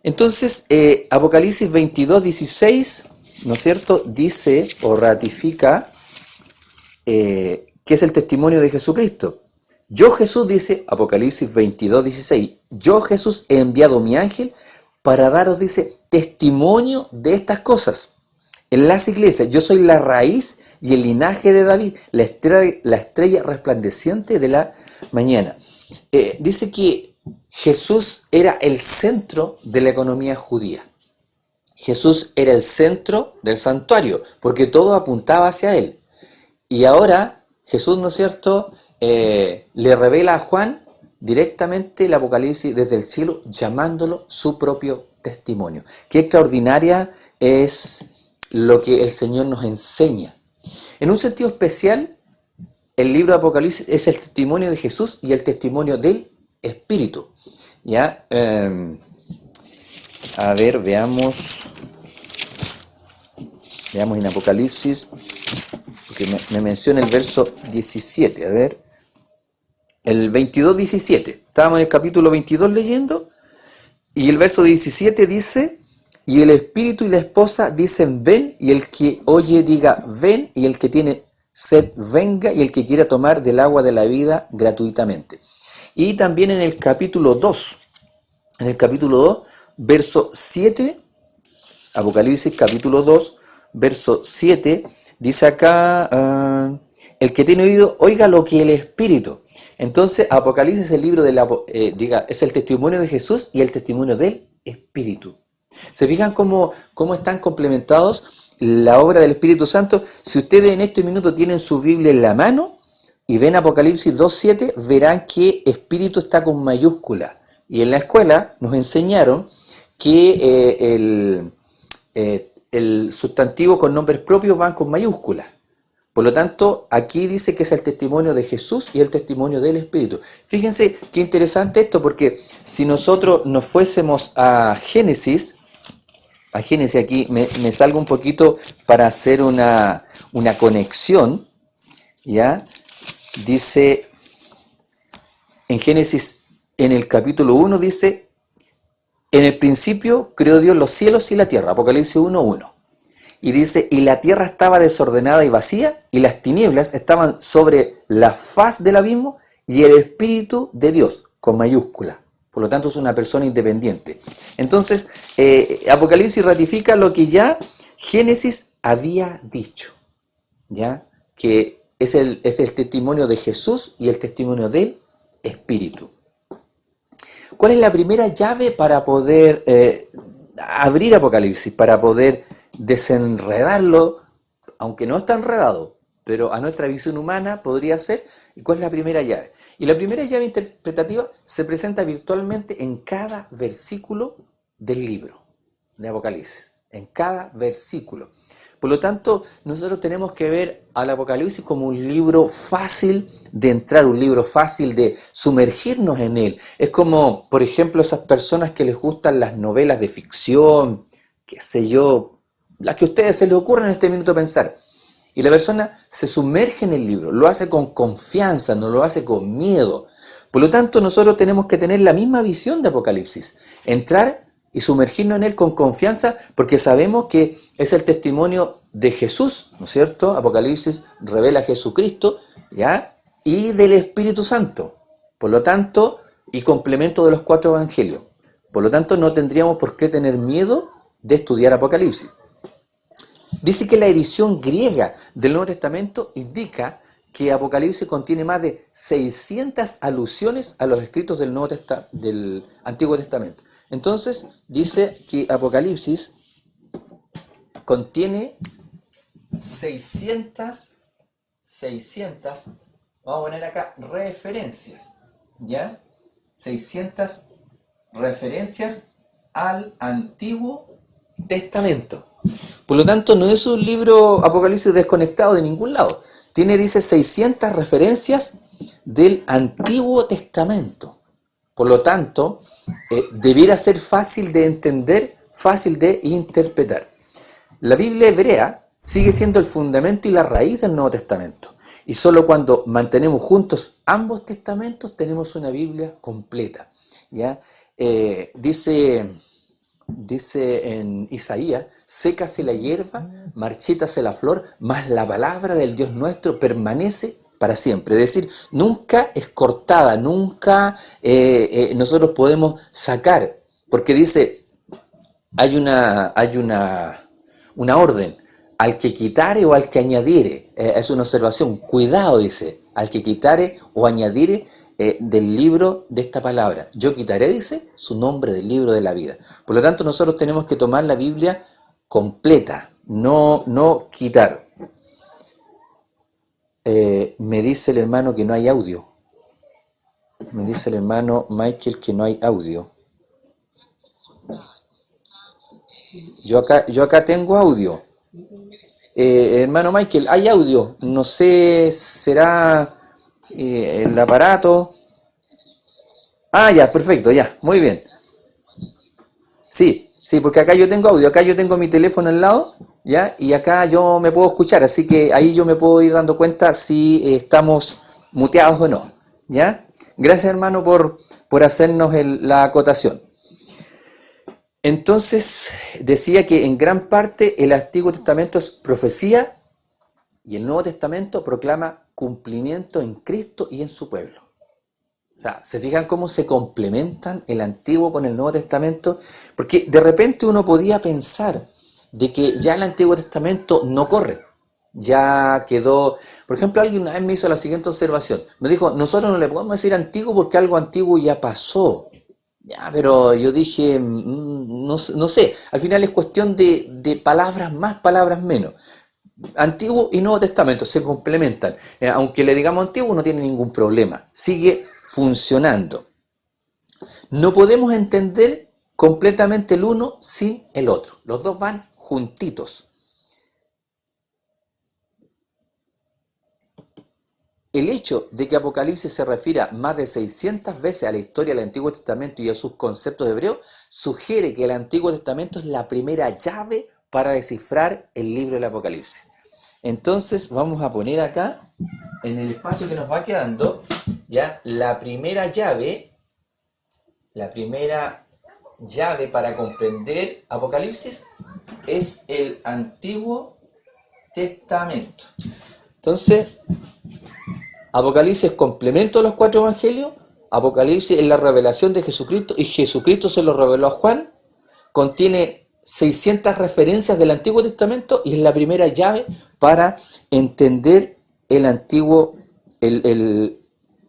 Entonces, Apocalipsis 22:16, ¿no es cierto?, dice o ratifica que es el testimonio de Jesucristo. Yo Jesús, dice Apocalipsis 22:16, yo Jesús he enviado mi ángel para daros, dice, testimonio de estas cosas. En las iglesias, yo soy la raíz y el linaje de David, la estrella resplandeciente de la mañana. Dice que Jesús era el centro de la economía judía. Jesús era el centro del santuario, porque todo apuntaba hacia él. Y ahora Jesús, ¿no es cierto?, le revela a Juan directamente el Apocalipsis desde el cielo, llamándolo su propio testimonio. Qué extraordinaria es lo que el Señor nos enseña. En un sentido especial, el libro de Apocalipsis es el testimonio de Jesús y el testimonio del Espíritu. ¿Ya? A ver, veamos en Apocalipsis, porque me menciona el verso 17, a ver, el 22:17, estábamos en el capítulo 22 leyendo, y el verso 17 dice, y el Espíritu y la esposa dicen ven, y el que oye diga ven, y el que tiene sed venga, y el que quiera tomar del agua de la vida gratuitamente. Y también en el capítulo 2, verso 7, Apocalipsis capítulo 2, verso 7, dice acá, el que tiene oído, oiga lo que el Espíritu. Entonces, Apocalipsis es el libro es el testimonio de Jesús y el testimonio del Espíritu. ¿Se fijan cómo están complementados la obra del Espíritu Santo? Si ustedes en este minuto tienen su Biblia en la mano y ven Apocalipsis 2:7, verán que Espíritu está con mayúscula. Y en la escuela nos enseñaron que el sustantivo con nombres propios van con mayúsculas. Por lo tanto, aquí dice que es el testimonio de Jesús y el testimonio del Espíritu. Fíjense qué interesante esto, porque si nosotros nos fuésemos a Génesis aquí me salgo un poquito para hacer una conexión, ¿ya? Dice, en Génesis, en el capítulo 1 dice, en el principio creó Dios los cielos y la tierra, Apocalipsis 1:1. Y dice, y la tierra estaba desordenada y vacía, y las tinieblas estaban sobre la faz del abismo, y el Espíritu de Dios, con mayúscula. Por lo tanto, es una persona independiente. Entonces, Apocalipsis ratifica lo que ya Génesis había dicho, ¿ya? Que es el testimonio de Jesús y el testimonio del Espíritu. ¿Cuál es la primera llave para poder abrir Apocalipsis, para poder desenredarlo, aunque no está enredado, pero a nuestra visión humana podría ser? ¿Y cuál es la primera llave? Y la primera llave interpretativa se presenta virtualmente en cada versículo del libro de Apocalipsis, en cada versículo. Por lo tanto, nosotros tenemos que ver al Apocalipsis como un libro fácil de entrar, un libro fácil de sumergirnos en él. Es como, por ejemplo, esas personas que les gustan las novelas de ficción, qué sé yo, las que a ustedes se les ocurra en este minuto pensar. Y la persona se sumerge en el libro, lo hace con confianza, no lo hace con miedo. Por lo tanto, nosotros tenemos que tener la misma visión de Apocalipsis, entrar y sumergirnos en él con confianza, porque sabemos que es el testimonio de Jesús, ¿no es cierto? Apocalipsis revela a Jesucristo, ¿ya? Y del Espíritu Santo. Por lo tanto, y complemento de los 4 evangelios. Por lo tanto, no tendríamos por qué tener miedo de estudiar Apocalipsis. Dice que la edición griega del Nuevo Testamento indica que Apocalipsis contiene más de 600 alusiones a los escritos del Antiguo Testamento. Entonces, dice que Apocalipsis contiene 600, vamos a poner acá, referencias, ¿ya? 600 referencias al Antiguo Testamento. Por lo tanto, no es un libro Apocalipsis desconectado de ningún lado. Dice 600 referencias del Antiguo Testamento. Por lo tanto, debiera ser fácil de entender, fácil de interpretar. La Biblia hebrea sigue siendo el fundamento y la raíz del Nuevo Testamento. Y solo cuando mantenemos juntos ambos testamentos tenemos una Biblia completa, ¿ya? Dice dice en Isaías, sécase la hierba, marchítase la flor, mas la palabra del Dios nuestro permanece para siempre. Es decir, nunca es cortada, nunca nosotros podemos sacar, porque dice, hay una orden, al que quitare o al que añadiere, es una observación, cuidado, dice, al que quitare o añadiere del libro de esta palabra. Yo quitaré, dice, su nombre del libro de la vida. Por lo tanto, nosotros tenemos que tomar la Biblia completa, no quitar. Me dice el hermano que no hay audio. Me dice el hermano Michael que no hay audio. Yo acá tengo audio. Hermano Michael, hay audio. No sé, será el aparato. Ah, ya, perfecto, ya, muy bien. Sí, porque acá yo tengo audio, acá yo tengo mi teléfono al lado, ¿ya? Y acá yo me puedo escuchar, así que ahí yo me puedo ir dando cuenta si estamos muteados o no, ¿ya? Gracias, hermano, por hacernos la acotación. Entonces, decía que en gran parte el Antiguo Testamento es profecía y el Nuevo Testamento proclama cumplimiento en Cristo y en su pueblo. O sea, ¿se fijan cómo se complementan el Antiguo con el Nuevo Testamento? Porque de repente uno podía pensar de que ya el Antiguo Testamento no corre. Ya quedó... Por ejemplo, alguien una vez me hizo la siguiente observación. Me dijo, nosotros no le podemos decir antiguo porque algo antiguo ya pasó. Ya, pero yo dije, no sé. Al final es cuestión de palabras más, palabras menos. Antiguo y Nuevo Testamento se complementan. Aunque le digamos antiguo, no tiene ningún problema. Sigue funcionando. No podemos entender completamente el uno sin el otro. Los dos van juntitos. El hecho de que Apocalipsis se refiera más de 600 veces a la historia del Antiguo Testamento y a sus conceptos hebreos sugiere que el Antiguo Testamento es la primera llave para descifrar el libro del Apocalipsis. Entonces vamos a poner acá, en el espacio que nos va quedando, ya la primera llave para comprender Apocalipsis es el Antiguo Testamento. Entonces, Apocalipsis es complemento de los 4 evangelios, Apocalipsis es la revelación de Jesucristo y Jesucristo se lo reveló a Juan, contiene 600 referencias del Antiguo Testamento y es la primera llave para entender el Antiguo,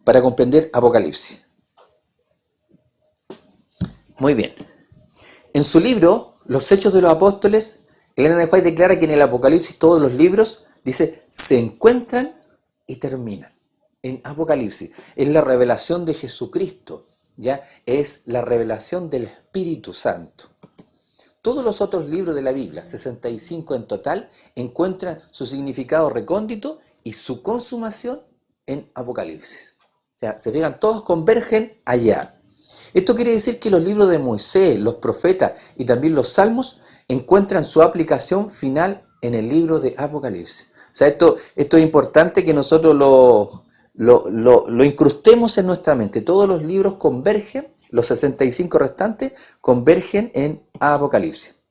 para comprender Apocalipsis. Muy bien. En su libro, Los Hechos de los Apóstoles, Elena de White declara que en el Apocalipsis todos los libros, dice, se encuentran y terminan. En Apocalipsis es la revelación de Jesucristo, ya es la revelación del Espíritu Santo. Todos los otros libros de la Biblia, 65 en total, encuentran su significado recóndito y su consumación en Apocalipsis. O sea, se fijan, todos convergen allá. Esto quiere decir que los libros de Moisés, los profetas y también los salmos encuentran su aplicación final en el libro de Apocalipsis. O sea, esto es importante que nosotros lo incrustemos en nuestra mente. Todos los libros convergen, los 65 restantes convergen en Apocalipsis.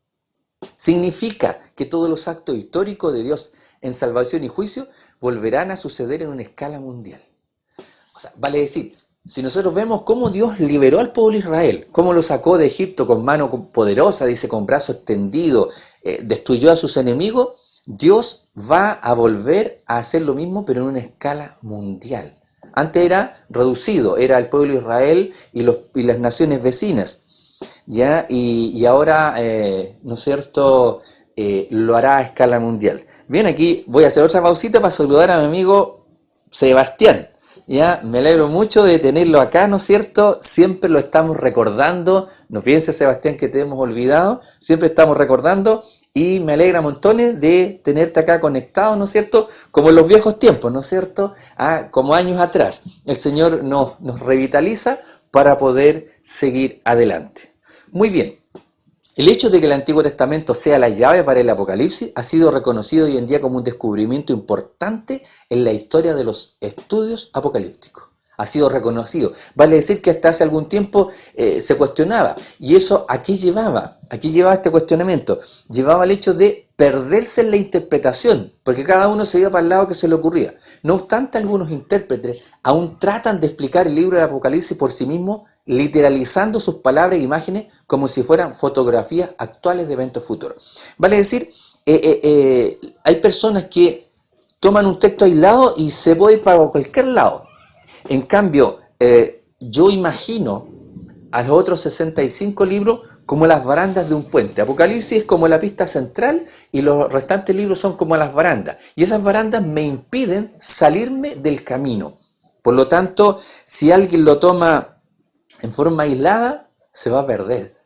Significa que todos los actos históricos de Dios en salvación y juicio volverán a suceder en una escala mundial. O sea, vale decir, si nosotros vemos cómo Dios liberó al pueblo de Israel, cómo lo sacó de Egipto con mano poderosa, dice, con brazo extendido, destruyó a sus enemigos, Dios va a volver a hacer lo mismo, pero en una escala mundial. Antes era reducido, era el pueblo de Israel y las naciones vecinas, ¿ya? Y ahora, ¿no es cierto?, lo hará a escala mundial. Bien, aquí voy a hacer otra pausita para saludar a mi amigo Sebastián. Ya, me alegro mucho de tenerlo acá, ¿no es cierto? Siempre lo estamos recordando, no piense Sebastián que te hemos olvidado, siempre estamos recordando y me alegra montones de tenerte acá conectado, ¿no es cierto? Como en los viejos tiempos, ¿no es cierto? Como años atrás, el Señor nos revitaliza para poder seguir adelante. Muy bien. El hecho de que el Antiguo Testamento sea la llave para el Apocalipsis ha sido reconocido hoy en día como un descubrimiento importante en la historia de los estudios apocalípticos. ha sido reconocido. Vale decir que hasta hace algún tiempo se cuestionaba. ¿Y eso a qué llevaba? ¿A qué llevaba este cuestionamiento? Llevaba al hecho de perderse en la interpretación, porque cada uno se iba para el lado que se le ocurría. No obstante, algunos intérpretes aún tratan de explicar el libro del Apocalipsis por sí mismos, literalizando sus palabras e imágenes como si fueran fotografías actuales de eventos futuros. Vale decir, hay personas que toman un texto aislado y se puede ir para cualquier lado. En cambio, yo imagino a los otros 65 libros como las barandas de un puente. Apocalipsis es como la pista central y los restantes libros son como las barandas. Y esas barandas me impiden salirme del camino. Por lo tanto, si alguien lo toma en forma aislada, se va a perder.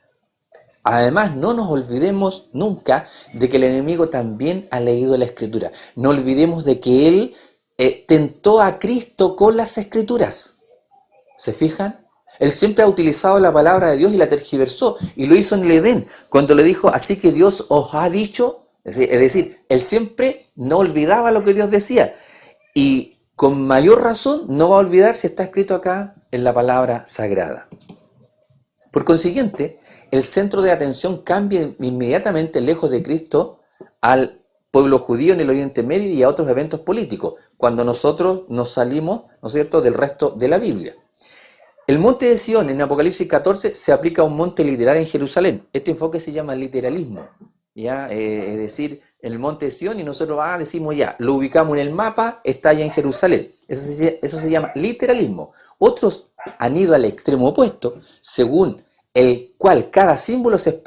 Además, no nos olvidemos nunca de que el enemigo también ha leído la Escritura. No olvidemos de que él tentó a Cristo con las Escrituras. ¿Se fijan? Él siempre ha utilizado la palabra de Dios y la tergiversó. Y lo hizo en el Edén, cuando le dijo, así que Dios os ha dicho. Es decir, él siempre no olvidaba lo que Dios decía. Y con mayor razón no va a olvidar si está escrito acá en la palabra sagrada. Por consiguiente, el centro de atención cambia inmediatamente lejos de Cristo al pueblo judío en el Oriente Medio y a otros eventos políticos, cuando nosotros nos salimos, ¿no es cierto?, del resto de la Biblia. El monte de Sion en Apocalipsis 14 se aplica a un monte literal en Jerusalén. Este enfoque se llama literalismo, ¿ya? Es decir, en el monte de Sion y nosotros decimos ya, lo ubicamos en el mapa, está allá en Jerusalén. Eso se llama literalismo. Otros han ido al extremo opuesto, según el cual cada símbolo se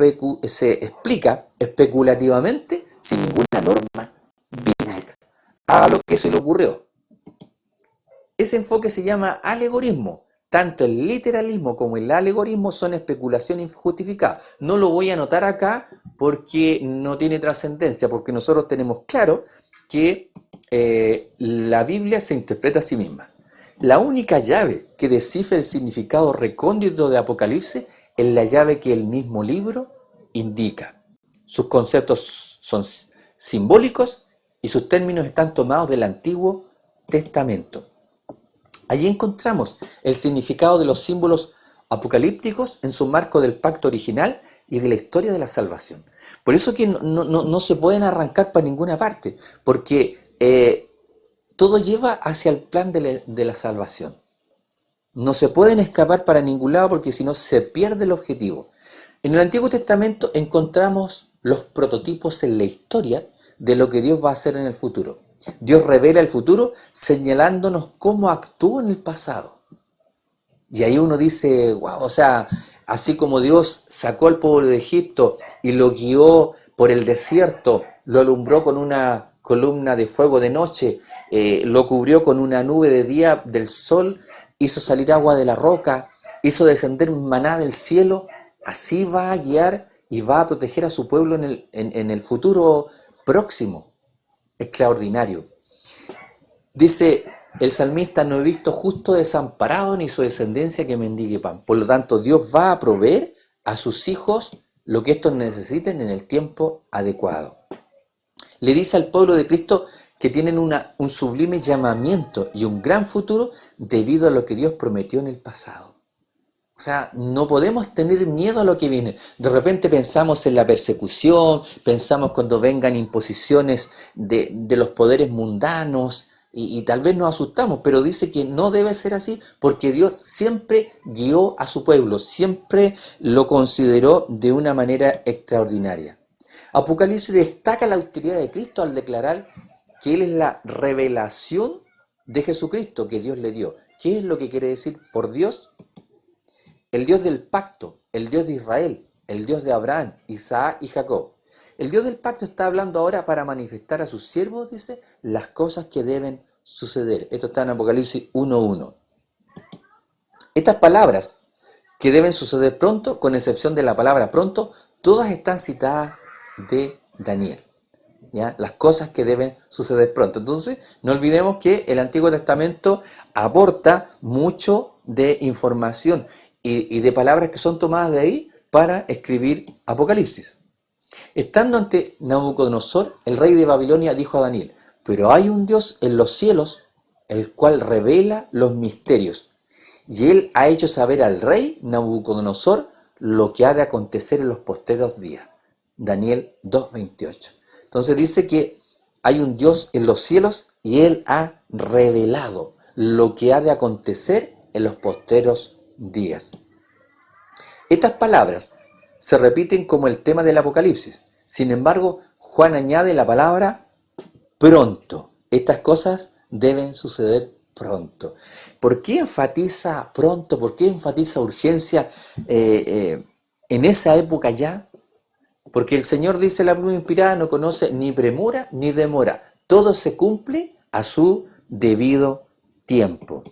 explica especulativamente sin ninguna norma bíblica. Haga lo que se le ocurrió. Ese enfoque se llama alegorismo. Tanto el literalismo como el alegorismo son especulación injustificada. No lo voy a anotar acá porque no tiene trascendencia, porque nosotros tenemos claro que la Biblia se interpreta a sí misma. La única llave que descifra el significado recóndito de Apocalipsis es la llave que el mismo libro indica. Sus conceptos son simbólicos y sus términos están tomados del Antiguo Testamento. Allí encontramos el significado de los símbolos apocalípticos en su marco del pacto original y de la historia de la salvación. Por eso que no se pueden arrancar para ninguna parte, porque todo lleva hacia el plan de la salvación. No se pueden escapar para ningún lado porque si no se pierde el objetivo. En el Antiguo Testamento encontramos los prototipos en la historia de lo que Dios va a hacer en el futuro. Dios revela el futuro señalándonos cómo actuó en el pasado. Y ahí uno dice, wow, o sea, así como Dios sacó al pueblo de Egipto y lo guió por el desierto, lo alumbró con una columna de fuego de noche, lo cubrió con una nube de día del sol, hizo salir agua de la roca, hizo descender maná del cielo, así va a guiar y va a proteger a su pueblo en el futuro próximo. Extraordinario. Dice el salmista, no he visto justo desamparado ni su descendencia que mendigue pan. Por lo tanto, Dios va a proveer a sus hijos lo que estos necesiten en el tiempo adecuado. Le dice al pueblo de Cristo que tienen un sublime llamamiento y un gran futuro debido a lo que Dios prometió en el pasado. O sea, no podemos tener miedo a lo que viene. De repente pensamos en la persecución, pensamos cuando vengan imposiciones de los poderes mundanos y tal vez nos asustamos, pero dice que no debe ser así porque Dios siempre guió a su pueblo, siempre lo consideró de una manera extraordinaria. Apocalipsis destaca la autoridad de Cristo al declarar que Él es la revelación de Jesucristo que Dios le dio. ¿Qué es lo que quiere decir por Dios? El Dios del pacto, el Dios de Israel, el Dios de Abraham, Isaac y Jacob. El Dios del pacto está hablando ahora para manifestar a sus siervos, dice, las cosas que deben suceder. Esto está en Apocalipsis 1:1. Estas palabras que deben suceder pronto, con excepción de la palabra pronto, todas están citadas de Daniel. ¿Ya? Las cosas que deben suceder pronto. Entonces, no olvidemos que el Antiguo Testamento aporta mucho de información y de palabras que son tomadas de ahí para escribir Apocalipsis. Estando ante Nabucodonosor, el rey de Babilonia dijo a Daniel, pero hay un Dios en los cielos, el cual revela los misterios. y él ha hecho saber al rey Nabucodonosor lo que ha de acontecer en los postreros días. Daniel 2:28. Entonces dice que hay un Dios en los cielos y él ha revelado lo que ha de acontecer en los postreros días. Estas palabras se repiten como el tema del Apocalipsis. Sin embargo, Juan añade la palabra pronto. Estas cosas deben suceder pronto. ¿Por qué enfatiza pronto? ¿Por qué enfatiza urgencia en esa época ya? Porque el Señor, dice la pluma inspirada, no conoce ni premura ni demora. Todo se cumple a su debido tiempo.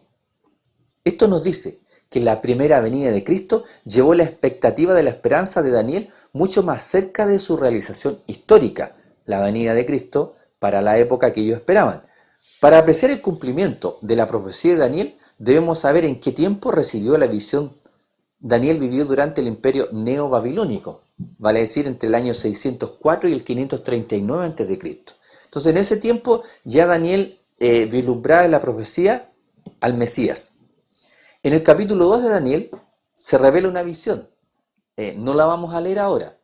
Esto nos dice que la primera venida de Cristo llevó la expectativa de la esperanza de Daniel mucho más cerca de su realización histórica, la venida de Cristo para la época que ellos esperaban. Para apreciar el cumplimiento de la profecía de Daniel, debemos saber en qué tiempo recibió la visión. Daniel vivió durante el imperio neobabilónico, vale decir entre el año 604 y el 539 a.C. Entonces en ese tiempo ya Daniel vislumbraba en la profecía al Mesías. En el capítulo 2 de Daniel se revela una visión. No la vamos a leer ahora,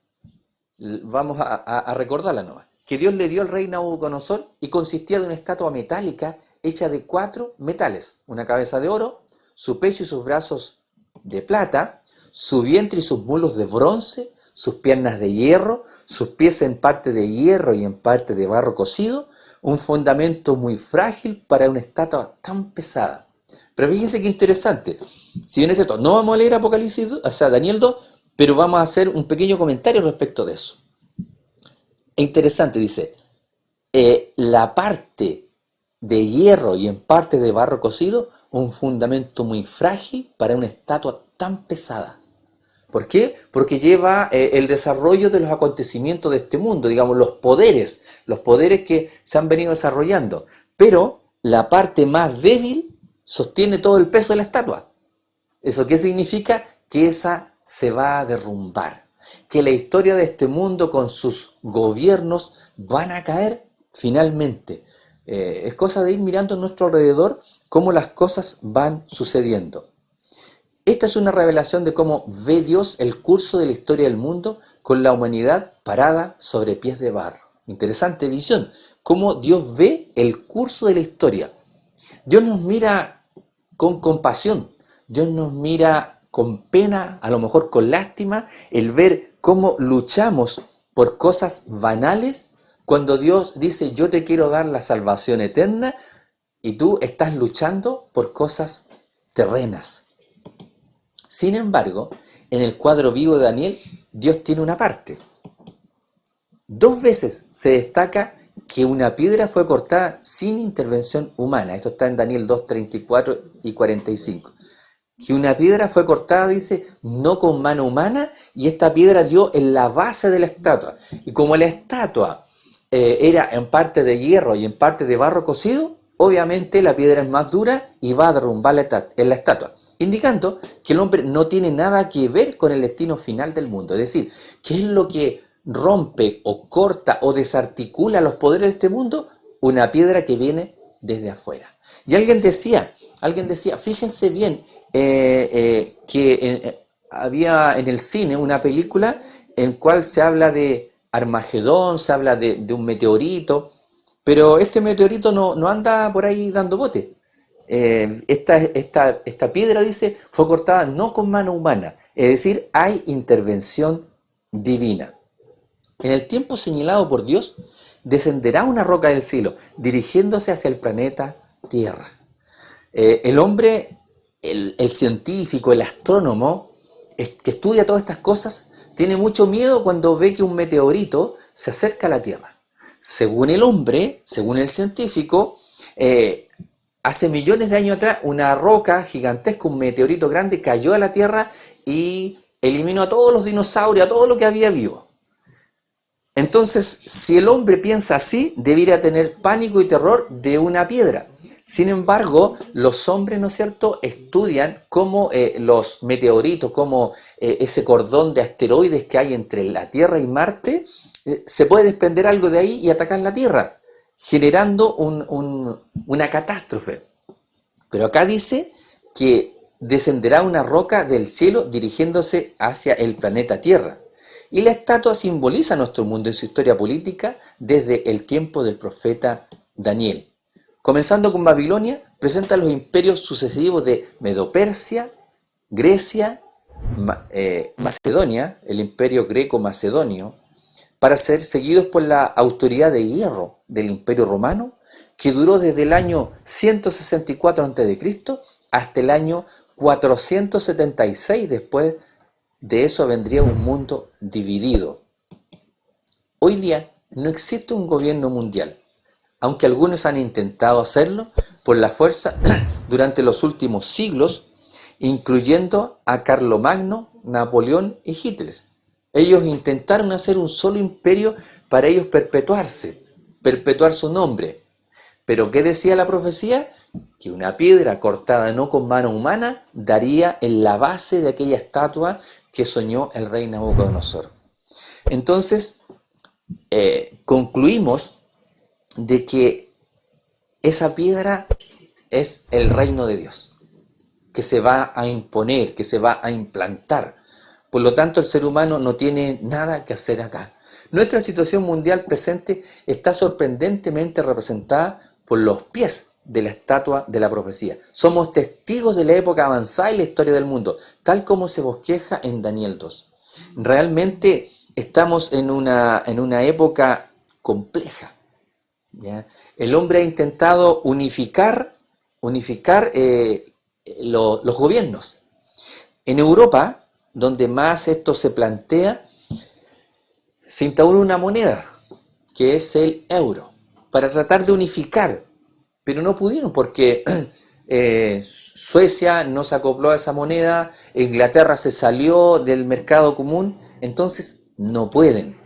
vamos a recordarla nomás. Que Dios le dio al rey Nabucodonosor y consistía de una estatua metálica hecha de 4 metales, una cabeza de oro, su pecho y sus brazos de plata, su vientre y sus muslos de bronce, sus piernas de hierro, sus pies en parte de hierro y en parte de barro cocido, un fundamento muy frágil para una estatua tan pesada. Pero fíjense qué interesante. Si bien es cierto, no vamos a leer Apocalipsis 2, o sea, Daniel 2, pero vamos a hacer un pequeño comentario respecto de eso. Es interesante, dice, la parte de hierro y en parte de barro cocido, un fundamento muy frágil para una estatua tan pesada. ¿Por qué? Porque lleva el desarrollo de los acontecimientos de este mundo, digamos, los poderes que se han venido desarrollando. Pero la parte más débil sostiene todo el peso de la estatua. ¿Eso qué significa? Que esa se va a derrumbar. Que la historia de este mundo con sus gobiernos van a caer finalmente. Es cosa de ir mirando a nuestro alrededor cómo las cosas van sucediendo. Esta es una revelación de cómo ve Dios el curso de la historia del mundo con la humanidad parada sobre pies de barro. Interesante visión, cómo Dios ve el curso de la historia. Dios nos mira con compasión, Dios nos mira con pena, a lo mejor con lástima, el ver cómo luchamos por cosas banales, cuando Dios dice, yo te quiero dar la salvación eterna, y tú estás luchando por cosas terrenas. Sin embargo, en el cuadro vivo de Daniel, Dios tiene una parte. 2 veces se destaca que una piedra fue cortada sin intervención humana. Esto está en Daniel 2, 34 y 45. Que una piedra fue cortada, dice, no con mano humana, y esta piedra dio en la base de la estatua. Y como la estatua era en parte de hierro y en parte de barro cocido, obviamente la piedra es más dura y va a derrumbar en la estatua, indicando que el hombre no tiene nada que ver con el destino final del mundo. Es decir, ¿qué es lo que rompe o corta o desarticula los poderes de este mundo? Una piedra que viene desde afuera. Y alguien decía, fíjense bien, había en el cine una película en cual se habla de Armagedón, se habla de un meteorito, pero este meteorito no anda por ahí dando bote. Esta piedra, dice, fue cortada no con mano humana, es decir, hay intervención divina. En el tiempo señalado por Dios, descenderá una roca del cielo, dirigiéndose hacia el planeta Tierra. El hombre, el científico, el astrónomo, que estudia todas estas cosas, tiene mucho miedo cuando ve que un meteorito se acerca a la Tierra. Según el hombre, según el científico, hace millones de años atrás, una roca gigantesca, un meteorito grande, cayó a la Tierra y eliminó a todos los dinosaurios, a todo lo que había vivo. Entonces, si el hombre piensa así, debería tener pánico y terror de una piedra. Sin embargo, los hombres, ¿no es cierto?, estudian cómo los meteoritos, cómo ese cordón de asteroides que hay entre la Tierra y Marte, se puede desprender algo de ahí y atacar la Tierra, generando una catástrofe. Pero acá dice que descenderá una roca del cielo dirigiéndose hacia el planeta Tierra. Y la estatua simboliza nuestro mundo en su historia política desde el tiempo del profeta Daniel. Comenzando con Babilonia, presenta los imperios sucesivos de Medo-Persia, Grecia, Macedonia, el imperio greco-macedonio, para ser seguidos por la autoridad de hierro del imperio romano, que duró desde el año 164 a.C. hasta el año 476. Después de eso vendría un mundo dividido. Hoy día no existe un gobierno mundial, aunque algunos han intentado hacerlo por la fuerza durante los últimos siglos, incluyendo a Carlomagno, Napoleón y Hitler. Ellos intentaron hacer un solo imperio para ellos perpetuar su nombre. Pero ¿qué decía la profecía? Que una piedra cortada no con mano humana daría en la base de aquella estatua que soñó el rey Nabucodonosor. Entonces, concluimos de que esa piedra es el reino de Dios, que se va a imponer, que se va a implantar. Por lo tanto, el ser humano no tiene nada que hacer acá. Nuestra situación mundial presente está sorprendentemente representada por los pies de la estatua de la profecía. Somos testigos de la época avanzada en la historia del mundo, tal como se bosqueja en Daniel 2. Realmente estamos en una época compleja, ¿ya? El hombre ha intentado unificar los gobiernos. En Europa, donde más esto se plantea, se instauró una moneda, que es el euro, para tratar de unificar, pero no pudieron porque Suecia no se acopló a esa moneda, Inglaterra se salió del mercado común, entonces no pueden.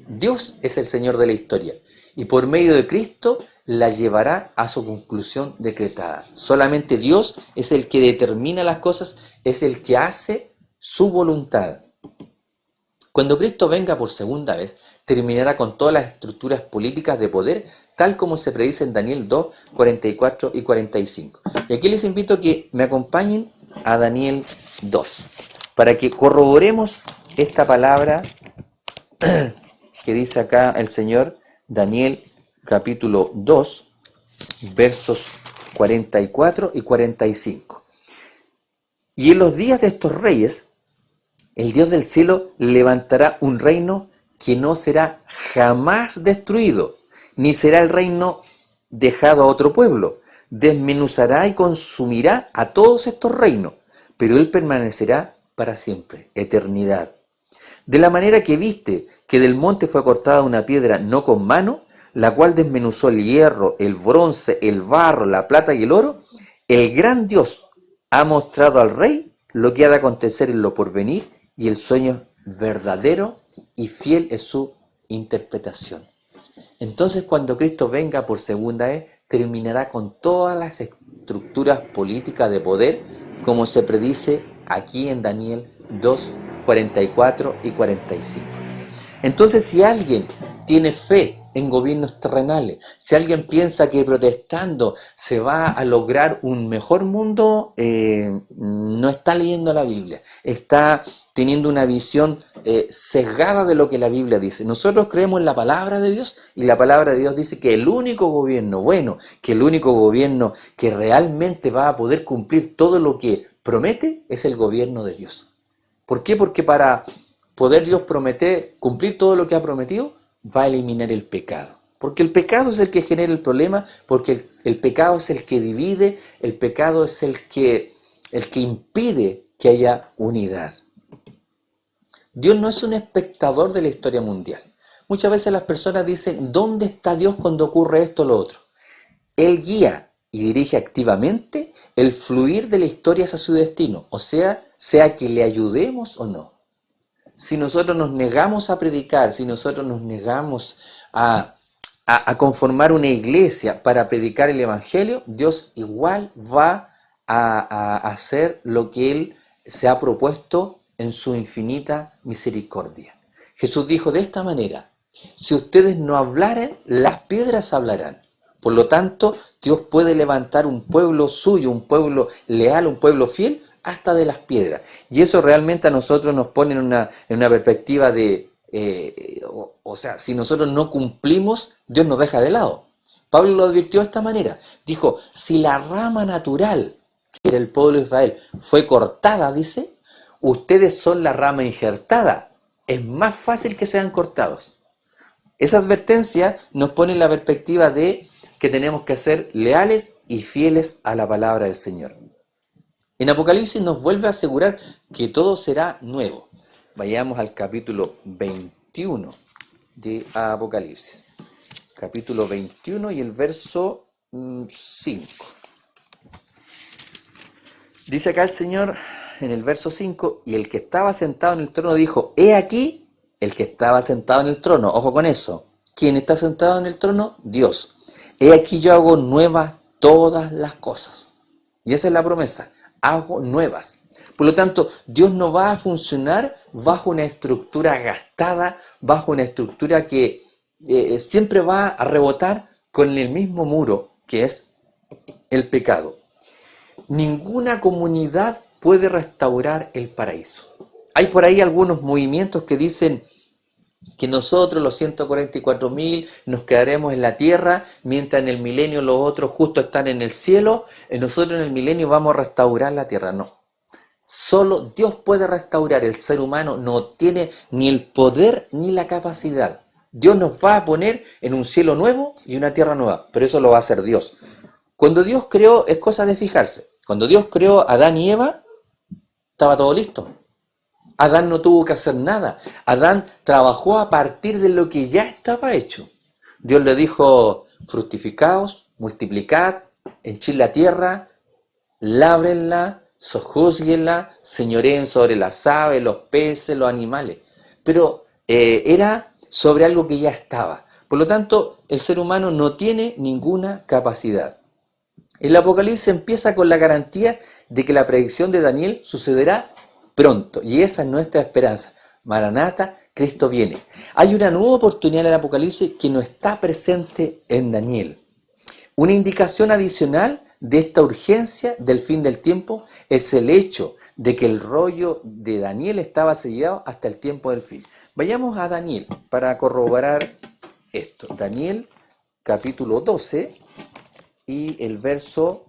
Dios es el Señor de la historia y por medio de Cristo la llevará a su conclusión decretada. Solamente Dios es el que determina las cosas, es el que hace su voluntad. Cuando Cristo venga por segunda vez, terminará con todas las estructuras políticas de poder, tal como se predice en Daniel 2, 44 y 45. Y aquí les invito a que me acompañen a Daniel 2, para que corroboremos esta palabra que dice acá el Señor, Daniel capítulo 2, versos 44 y 45. Y en los días de estos reyes, el Dios del cielo levantará un reino que no será jamás destruido, ni será el reino dejado a otro pueblo. Desmenuzará y consumirá a todos estos reinos, pero él permanecerá para siempre, eternidad. De la manera que viste que del monte fue cortada una piedra no con mano, la cual desmenuzó el hierro, el bronce, el barro, la plata y el oro, el gran Dios ha mostrado al rey lo que ha de acontecer en lo porvenir, y el sueño verdadero y fiel es su interpretación. Entonces, cuando Cristo venga por segunda vez, terminará con todas las estructuras políticas de poder, como se predice aquí en Daniel 2, 44 y 45. Entonces, si alguien tiene fe en gobiernos terrenales, si alguien piensa que protestando se va a lograr un mejor mundo, no está leyendo la Biblia, está teniendo una visión sesgada de lo que la Biblia dice. Nosotros creemos en la palabra de Dios y la palabra de Dios dice que el único gobierno bueno, que el único gobierno que realmente va a poder cumplir todo lo que promete es el gobierno de Dios. ¿Por qué? Porque para poder Dios prometer, cumplir todo lo que ha prometido, va a eliminar el pecado. Porque el pecado es el que genera el problema, porque el pecado es el que divide, el pecado es el que impide que haya unidad. Dios no es un espectador de la historia mundial. Muchas veces las personas dicen, ¿dónde está Dios cuando ocurre esto o lo otro? Él guía y dirige activamente el fluir de la historia hacia su destino, o sea que le ayudemos o no. Si nosotros nos negamos a predicar, si nosotros nos negamos a conformar una iglesia para predicar el evangelio, Dios igual va a hacer lo que Él se ha propuesto en su infinita misericordia. Jesús dijo de esta manera, si ustedes no hablaran, las piedras hablarán. Por lo tanto, Dios puede levantar un pueblo suyo, un pueblo leal, un pueblo fiel, hasta de las piedras. Y eso realmente a nosotros nos pone en una perspectiva de, o sea, si nosotros no cumplimos, Dios nos deja de lado. Pablo lo advirtió de esta manera. Dijo, si la rama natural, que era el pueblo de Israel, fue cortada, dice, ustedes son la rama injertada. Es más fácil que sean cortados. Esa advertencia nos pone en la perspectiva de que tenemos que ser leales y fieles a la palabra del Señor. En Apocalipsis nos vuelve a asegurar que todo será nuevo. Vayamos al capítulo 21 de Apocalipsis. Capítulo 21 y el verso 5. Dice acá el Señor en el verso 5, y el que estaba sentado en el trono dijo, he aquí el que estaba sentado en el trono. Ojo con eso. ¿Quién está sentado en el trono? Dios. He aquí yo hago nuevas todas las cosas. Y esa es la promesa. Hago nuevas. Por lo tanto, Dios no va a funcionar bajo una estructura gastada, bajo una estructura que siempre va a rebotar con el mismo muro, que es el pecado. Ninguna comunidad puede restaurar el paraíso. Hay por ahí algunos movimientos que dicen que nosotros, los 144.000, nos quedaremos en la tierra, mientras en el milenio los otros justo están en el cielo, y nosotros en el milenio vamos a restaurar la tierra. No. Solo Dios puede restaurar. El ser humano no tiene ni el poder ni la capacidad. Dios nos va a poner en un cielo nuevo y una tierra nueva, pero eso lo va a hacer Dios. Cuando Dios creó, es cosa de fijarse. Cuando Dios creó a Adán y Eva, estaba todo listo. Adán no tuvo que hacer nada. Adán trabajó a partir de lo que ya estaba hecho. Dios le dijo, fructificaos, multiplicad, henchid la tierra, lábrenla, sojúzguenla, señoreen sobre las aves, los peces, los animales. Pero era sobre algo que ya estaba. Por lo tanto, el ser humano no tiene ninguna capacidad. El Apocalipsis empieza con la garantía de que la predicción de Daniel sucederá pronto. Y esa es nuestra esperanza. Maranata, Cristo viene. Hay una nueva oportunidad en el Apocalipsis que no está presente en Daniel. Una indicación adicional de esta urgencia del fin del tiempo es el hecho de que el rollo de Daniel estaba sellado hasta el tiempo del fin. Vayamos a Daniel para corroborar esto. Daniel capítulo 12 y el verso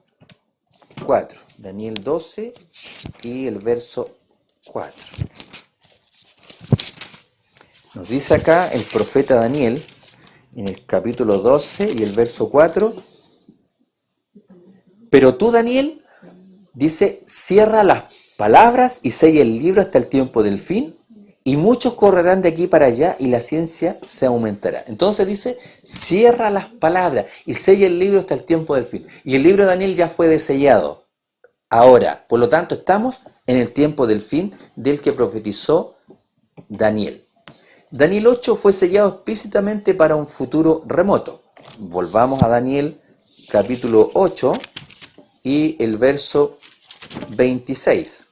4. Daniel 12 y el verso 4. Nos dice acá el profeta Daniel en el capítulo 12 y el verso 4. Pero tú, Daniel, dice, cierra las palabras y sella el libro hasta el tiempo del fin, y muchos correrán de aquí para allá y la ciencia se aumentará. Entonces dice, cierra las palabras y sella el libro hasta el tiempo del fin. Y el libro de Daniel ya fue desellado. Ahora, por lo tanto, estamos en el tiempo del fin del que profetizó Daniel. Daniel 8 fue sellado explícitamente para un futuro remoto. Volvamos a Daniel capítulo 8 y el verso 26.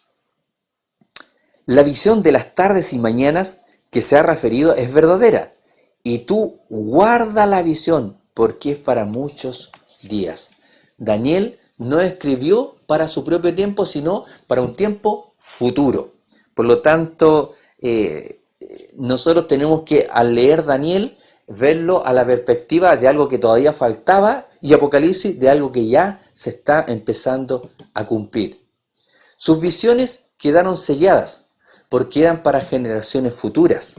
La visión de las tardes y mañanas que se ha referido es verdadera, y tú guarda la visión, porque es para muchos días. Daniel no escribió para su propio tiempo, sino para un tiempo futuro. Por lo tanto, nosotros tenemos que, al leer Daniel, verlo a la perspectiva de algo que todavía faltaba, y Apocalipsis de algo que ya se está empezando a cumplir. Sus visiones quedaron selladas, porque eran para generaciones futuras.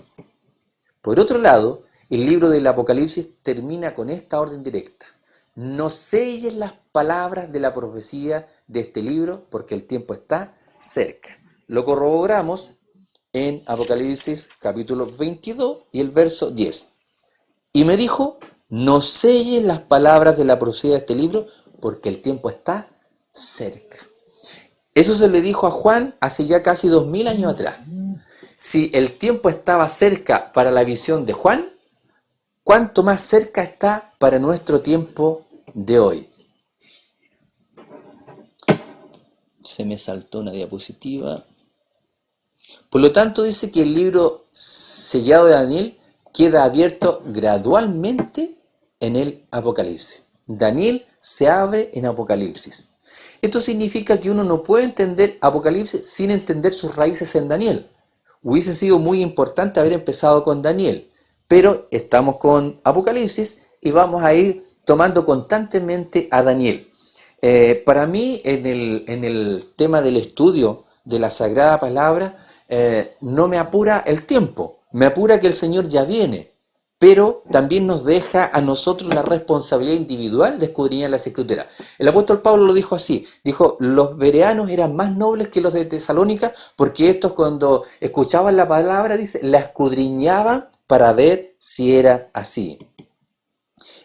Por otro lado, el libro del Apocalipsis termina con esta orden directa. No selles las palabras de la profecía de este libro, porque el tiempo está cerca. Lo corroboramos en Apocalipsis capítulo 22 y el verso 10. Y me dijo, no selles las palabras de la profecía de este libro, porque el tiempo está cerca. Eso se le dijo a Juan hace ya casi 2000 años atrás. Si el tiempo estaba cerca para la visión de Juan, ¿cuánto más cerca está para nuestro tiempo de hoy? Se me saltó una diapositiva. Por lo tanto, dice que el libro sellado de Daniel queda abierto gradualmente en el Apocalipsis. Daniel se abre en Apocalipsis. Esto significa que uno no puede entender Apocalipsis sin entender sus raíces en Daniel. Hubiese sido muy importante haber empezado con Daniel, pero estamos con Apocalipsis y vamos a ir tomando constantemente a Daniel. Para mí, en el tema del estudio de la Sagrada Palabra, no me apura el tiempo, me apura que el Señor ya viene, pero también nos deja a nosotros la responsabilidad individual de escudriñar las Escrituras. El apóstol Pablo lo dijo así, dijo, los bereanos eran más nobles que los de Tesalónica, porque estos cuando escuchaban la palabra, dice, la escudriñaban para ver si era así.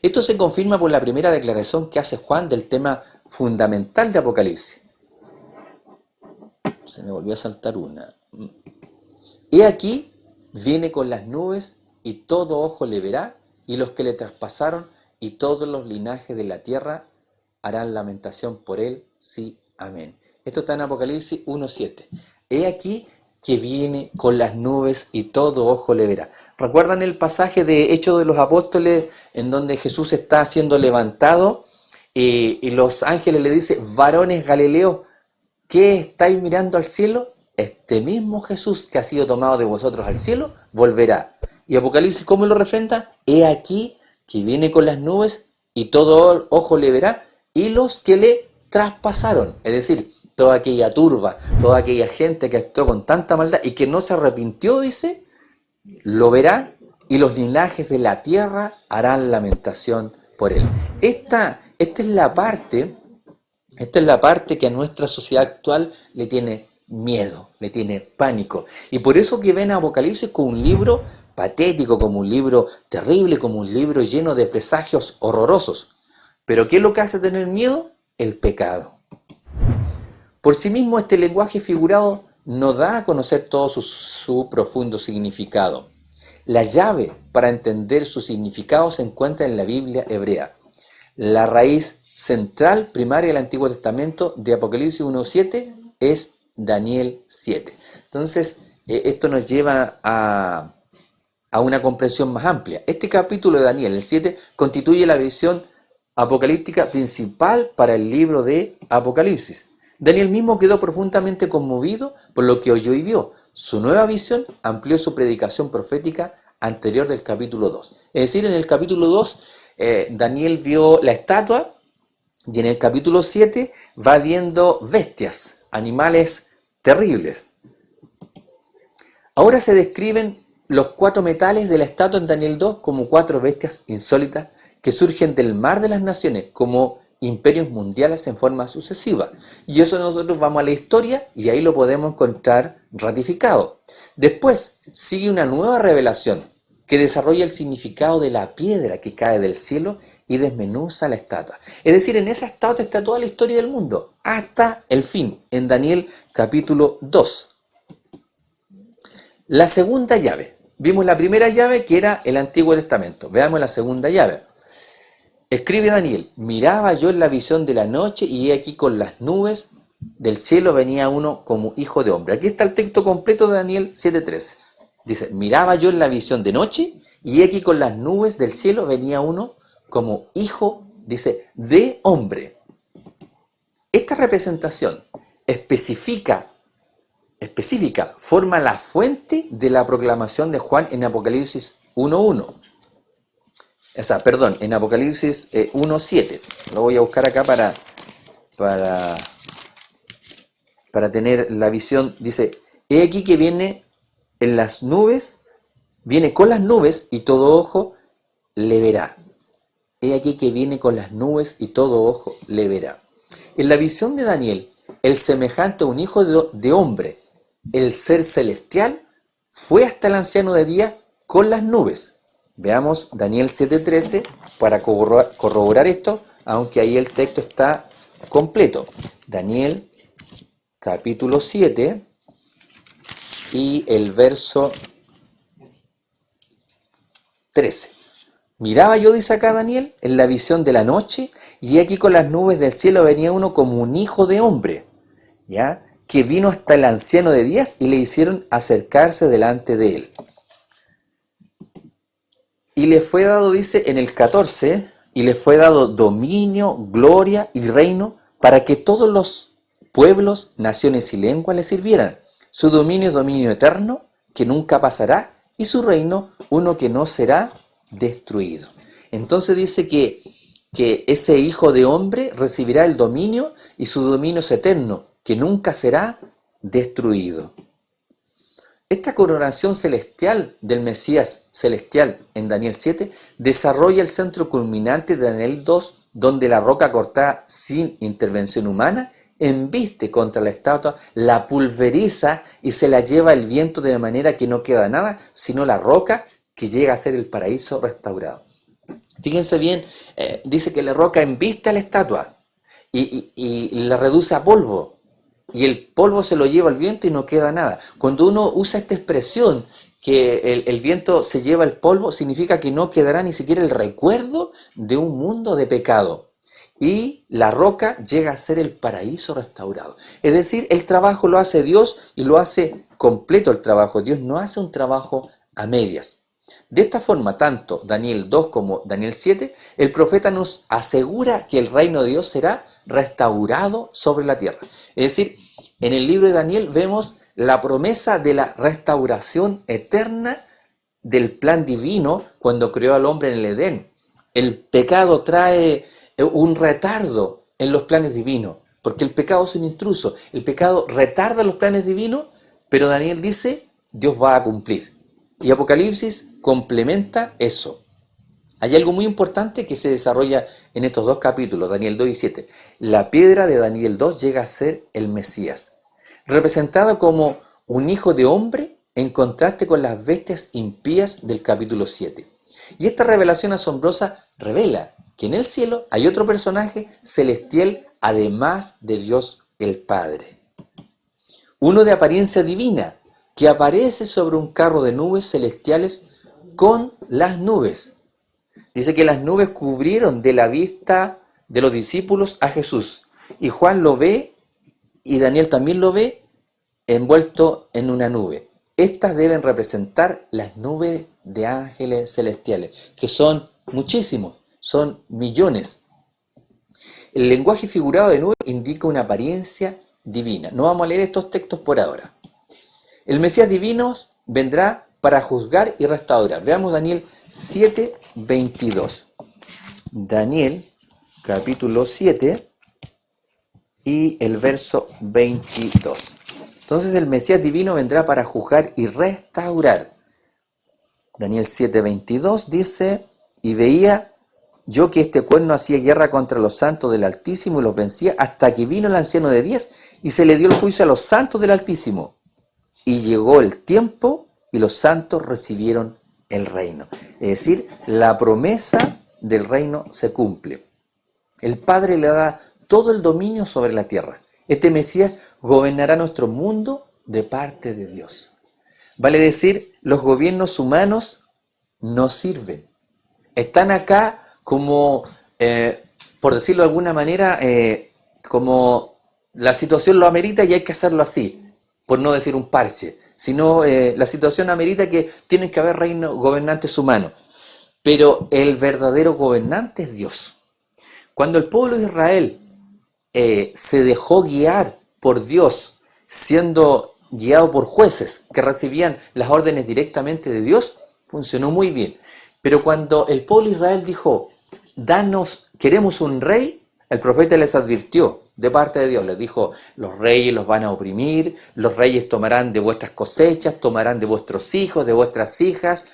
Esto se confirma por la primera declaración que hace Juan del tema fundamental de Apocalipsis. Se me volvió a saltar una. He aquí, viene con las nubes y todo ojo le verá, y los que le traspasaron y todos los linajes de la tierra harán lamentación por él, sí, amén. Esto está en Apocalipsis 1:7. He aquí que viene con las nubes y todo ojo le verá. ¿Recuerdan el pasaje de Hechos de los Apóstoles en donde Jesús está siendo levantado y los ángeles le dicen, varones galileos, ¿qué estáis mirando al cielo? Este mismo Jesús que ha sido tomado de vosotros al cielo, volverá. Y Apocalipsis, ¿cómo lo refrenda? He aquí que viene con las nubes y todo ojo le verá, y los que le traspasaron, es decir, toda aquella turba, toda aquella gente que actuó con tanta maldad y que no se arrepintió, dice, lo verá, y los linajes de la tierra harán lamentación por él. Esta es la parte que a nuestra sociedad actual le tiene miedo, le tiene pánico. Y por eso que ven a Apocalipsis como un libro patético, como un libro terrible, como un libro lleno de presagios horrorosos. Pero ¿qué es lo que hace tener miedo? El pecado. Por sí mismo este lenguaje figurado no da a conocer todo su profundo significado. La llave para entender su significado se encuentra en la Biblia hebrea. La raíz central primaria del Antiguo Testamento de Apocalipsis 1:7 es Daniel 7. Entonces, esto nos lleva a una comprensión más amplia. Este capítulo de Daniel, el 7, constituye la visión apocalíptica principal para el libro de Apocalipsis. Daniel mismo quedó profundamente conmovido por lo que oyó y vio. Su nueva visión amplió su predicación profética anterior del capítulo 2. Es decir, en el capítulo 2, Daniel vio la estatua, y en el capítulo 7 va viendo bestias, animales terribles. Ahora se describen los 4 metales de la estatua en Daniel 2 como 4 bestias insólitas que surgen del mar de las naciones como imperios mundiales en forma sucesiva. Y eso nosotros vamos a la historia y ahí lo podemos encontrar ratificado. Después sigue una nueva revelación que desarrolla el significado de la piedra que cae del cielo y desmenuza la estatua. Es decir, en esa estatua está toda la historia del mundo, hasta el fin, en Daniel capítulo 2. La segunda llave. Vimos la primera llave que era el Antiguo Testamento. Veamos la segunda llave. Escribe Daniel, miraba yo en la visión de la noche y he aquí con las nubes del cielo venía uno como hijo de hombre. Aquí está el texto completo de Daniel 7:13. Dice, miraba yo en la visión de noche y he aquí con las nubes del cielo venía uno como hijo, dice, de hombre. Esta representación específica forma la fuente de la proclamación de Juan en Apocalipsis 1:1. En Apocalipsis 1:7. Lo voy a buscar acá para tener la visión. Dice, he aquí que viene en las nubes, viene con las nubes y todo ojo le verá. He aquí que viene con las nubes y todo ojo le verá. En la visión de Daniel, el semejante a un hijo de hombre, el ser celestial, fue hasta el anciano de día con las nubes. Veamos Daniel 7:13 para corroborar esto, aunque ahí el texto está completo. Daniel capítulo 7 y el verso 13. Miraba yo, dice acá Daniel, en la visión de la noche, y aquí con las nubes del cielo venía uno como un hijo de hombre, ¿ya? Que vino hasta el anciano de días y le hicieron acercarse delante de él. Y le fue dado, dice en el 14, y le fue dado dominio, gloria y reino para que todos los pueblos, naciones y lenguas le sirvieran. Su dominio es dominio eterno, que nunca pasará, y su reino, uno que no será destruido. Entonces dice que ese Hijo de Hombre recibirá el dominio, y su dominio es eterno, que nunca será destruido. Esta coronación celestial del Mesías celestial en Daniel 7 desarrolla el centro culminante de Daniel 2, donde la roca cortada sin intervención humana embiste contra la estatua, la pulveriza y se la lleva el viento de manera que no queda nada, sino la roca que llega a ser el paraíso restaurado. Fíjense bien, dice que la roca embiste a la estatua y la reduce a polvo. Y el polvo se lo lleva el viento y no queda nada. Cuando uno usa esta expresión, que el viento se lleva el polvo, significa que no quedará ni siquiera el recuerdo de un mundo de pecado. Y la roca llega a ser el paraíso restaurado. Es decir, el trabajo lo hace Dios y lo hace completo el trabajo. Dios no hace un trabajo a medias. De esta forma, tanto Daniel 2 como Daniel 7, el profeta nos asegura que el reino de Dios será restaurado sobre la tierra. Es decir, en el libro de Daniel vemos la promesa de la restauración eterna del plan divino cuando creó al hombre en el Edén. El pecado trae un retardo en los planes divinos, porque el pecado es un intruso. El pecado retarda los planes divinos, pero Daniel dice, Dios va a cumplir. Y Apocalipsis complementa eso. Hay algo muy importante que se desarrolla en estos dos capítulos, Daniel 2 y 7. La piedra de Daniel 2 llega a ser el Mesías, representado como un hijo de hombre en contraste con las bestias impías del capítulo 7. Y esta revelación asombrosa revela que en el cielo hay otro personaje celestial además de Dios el Padre. Uno de apariencia divina que aparece sobre un carro de nubes celestiales con las nubes. Dice que las nubes cubrieron de la vista de los discípulos a Jesús. Y Juan lo ve, y Daniel también lo ve, envuelto en una nube. Estas deben representar las nubes de ángeles celestiales, que son muchísimos, son millones. El lenguaje figurado de nube indica una apariencia divina. No vamos a leer estos textos por ahora. El Mesías divino vendrá para juzgar y restaurar. Veamos Daniel 7, 22. Daniel, capítulo 7 y el verso 22. Entonces el Mesías divino vendrá para juzgar y restaurar. Daniel 7, 22 dice, y veía yo que este cuerno hacía guerra contra los santos del Altísimo y los vencía hasta que vino el anciano de días y se le dio el juicio a los santos del Altísimo. Y llegó el tiempo y los santos recibieron el reino. Es decir, la promesa del reino se cumple. El Padre le da todo el dominio sobre la tierra. Este Mesías gobernará nuestro mundo de parte de Dios. Vale decir, los gobiernos humanos no sirven. Están acá como, por decirlo de alguna manera, como la situación lo amerita y hay que hacerlo así. Por no decir un parche, sino la situación amerita que tienen que haber gobernantes humanos. Pero el verdadero gobernante es Dios. Cuando el pueblo de Israel se dejó guiar por Dios, siendo guiado por jueces que recibían las órdenes directamente de Dios, funcionó muy bien. Pero cuando el pueblo de Israel dijo, queremos un rey, el profeta les advirtió de parte de Dios, les dijo, los reyes los van a oprimir, los reyes tomarán de vuestras cosechas, tomarán de vuestros hijos, de vuestras hijas,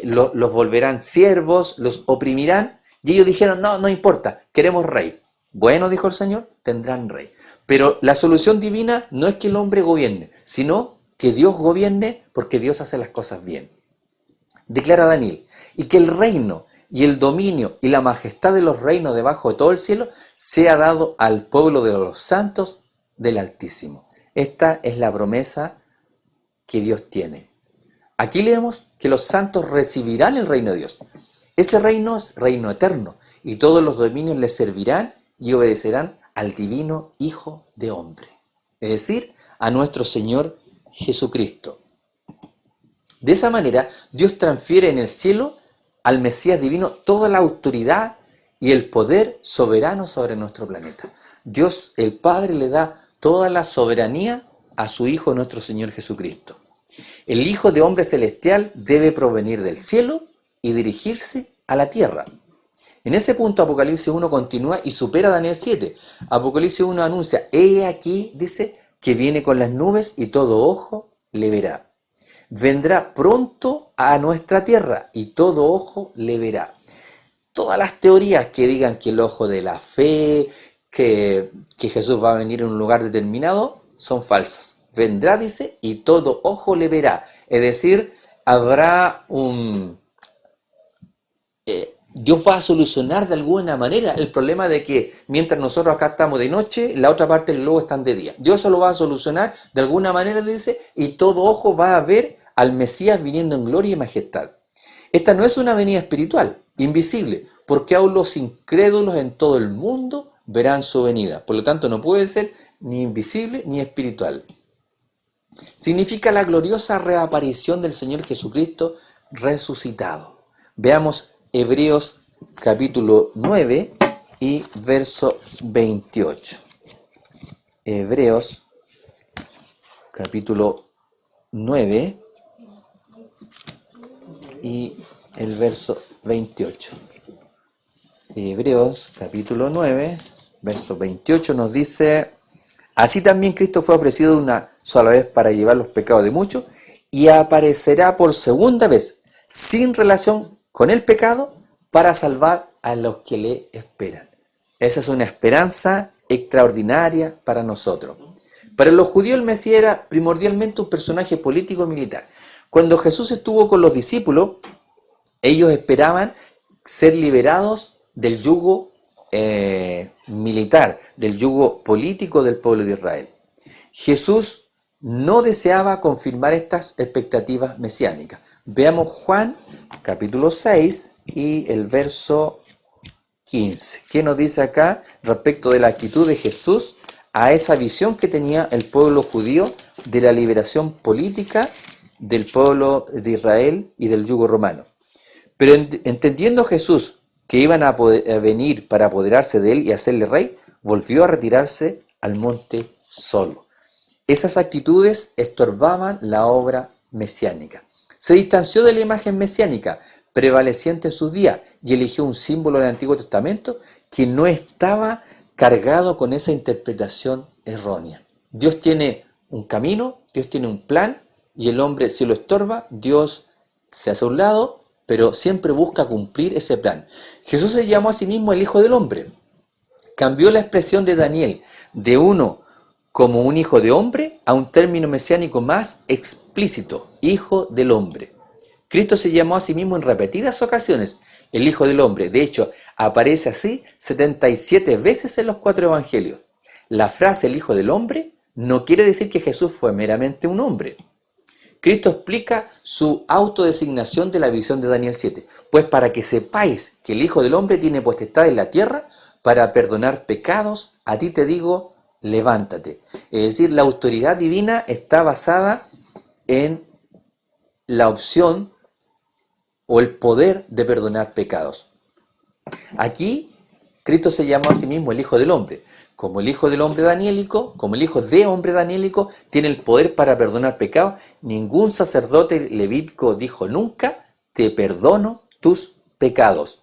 los volverán siervos, los oprimirán. Y ellos dijeron, no importa, queremos rey. Bueno, dijo el Señor, tendrán rey. Pero la solución divina no es que el hombre gobierne, sino que Dios gobierne porque Dios hace las cosas bien. Declara Daniel, y que el reino y el dominio y la majestad de los reinos debajo de todo el cielo sea dado al pueblo de los santos del Altísimo. Esta es la promesa que Dios tiene. Aquí leemos que los santos recibirán el reino de Dios. Ese reino es reino eterno y todos los dominios les servirán y obedecerán al divino Hijo de Hombre, es decir, a nuestro Señor Jesucristo. De esa manera, Dios transfiere en el cielo al Mesías divino toda la autoridad y el poder soberano sobre nuestro planeta. Dios el Padre le da toda la soberanía a su Hijo nuestro Señor Jesucristo. El Hijo de Hombre Celestial debe provenir del cielo y dirigirse a la tierra. En ese punto Apocalipsis 1 continúa y supera a Daniel 7. Apocalipsis 1 anuncia, he aquí, dice, que viene con las nubes y todo ojo le verá. Vendrá pronto a nuestra tierra y todo ojo le verá. Todas las teorías que digan que el ojo de la fe, que Jesús va a venir en un lugar determinado, son falsas. Vendrá, dice, y todo ojo le verá. Es decir, habrá Dios va a solucionar de alguna manera el problema de que mientras nosotros acá estamos de noche, la otra parte del globo están de día. Dios se lo va a solucionar de alguna manera, dice, y todo ojo va a ver al Mesías viniendo en gloria y majestad. Esta no es una venida espiritual, invisible, porque aún los incrédulos en todo el mundo verán su venida. Por lo tanto, no puede ser ni invisible ni espiritual. Significa la gloriosa reaparición del Señor Jesucristo resucitado. Veamos Hebreos capítulo 9 y verso 28. Hebreos capítulo 9 y el verso 28. Hebreos capítulo 9, verso 28 nos dice: así también Cristo fue ofrecido una sola vez para llevar los pecados de muchos, y aparecerá por segunda vez, sin relación con el pecado, para salvar a los que le esperan. Esa es una esperanza extraordinaria para nosotros. Para los judíos el Mesías era primordialmente un personaje político y militar. Cuando Jesús estuvo con los discípulos, ellos esperaban ser liberados del yugo militar, del yugo político del pueblo de Israel. Jesús no deseaba confirmar estas expectativas mesiánicas. Veamos Juan capítulo 6 y el verso 15. ¿Qué nos dice acá respecto de la actitud de Jesús a esa visión que tenía el pueblo judío de la liberación política del pueblo de Israel y del yugo romano? Pero entendiendo Jesús que iban a venir para apoderarse de él y hacerle rey, volvió a retirarse al monte solo. Esas actitudes estorbaban la obra mesiánica. Se distanció de la imagen mesiánica prevaleciente en sus días y eligió un símbolo del Antiguo Testamento que no estaba cargado con esa interpretación errónea. Dios tiene un camino, Dios tiene un plan, y el hombre, si lo estorba, Dios se hace a un lado, pero siempre busca cumplir ese plan. Jesús se llamó a sí mismo el Hijo del Hombre. Cambió la expresión de Daniel de uno como un hijo de hombre a un término mesiánico más explícito, Hijo del Hombre. Cristo se llamó a sí mismo en repetidas ocasiones el Hijo del Hombre. De hecho, aparece así 77 veces en los 4 evangelios. La frase el Hijo del Hombre no quiere decir que Jesús fue meramente un hombre. Cristo explica su autodesignación de la visión de Daniel 7. Pues para que sepáis que el Hijo del Hombre tiene potestad en la tierra para perdonar pecados, a ti te digo, levántate. Es decir, la autoridad divina está basada en la opción o el poder de perdonar pecados. Aquí, Cristo se llamó a sí mismo el Hijo del Hombre. Como el Hijo del Hombre daniélico, como el Hijo de Hombre daniélico, tiene el poder para perdonar pecados. Ningún sacerdote levítico dijo nunca, te perdono tus pecados.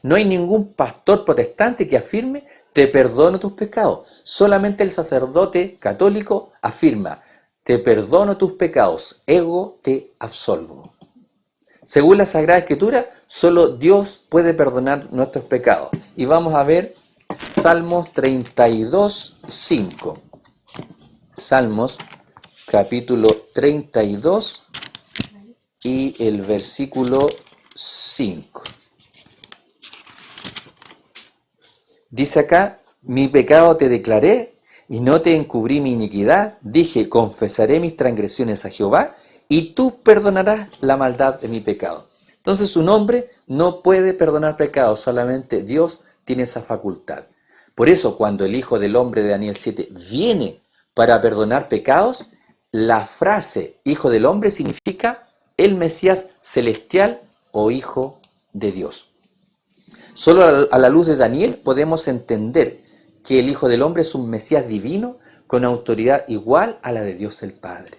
No hay ningún pastor protestante que afirme, te perdono tus pecados. Solamente el sacerdote católico afirma, te perdono tus pecados, ego te absolvo. Según la Sagrada Escritura, solo Dios puede perdonar nuestros pecados. Y vamos a ver Salmos 32, 5. Salmos capítulo 32 y el versículo 5. Dice acá, mi pecado te declaré y no te encubrí mi iniquidad. Dije, confesaré mis transgresiones a Jehová y tú perdonarás la maldad de mi pecado. Entonces un hombre no puede perdonar pecados, solamente Dios tiene esa facultad. Por eso cuando el Hijo del Hombre de Daniel 7 viene para perdonar pecados, la frase Hijo del Hombre significa el Mesías celestial o Hijo de Dios. Solo a la luz de Daniel podemos entender que el Hijo del Hombre es un Mesías divino con autoridad igual a la de Dios el Padre.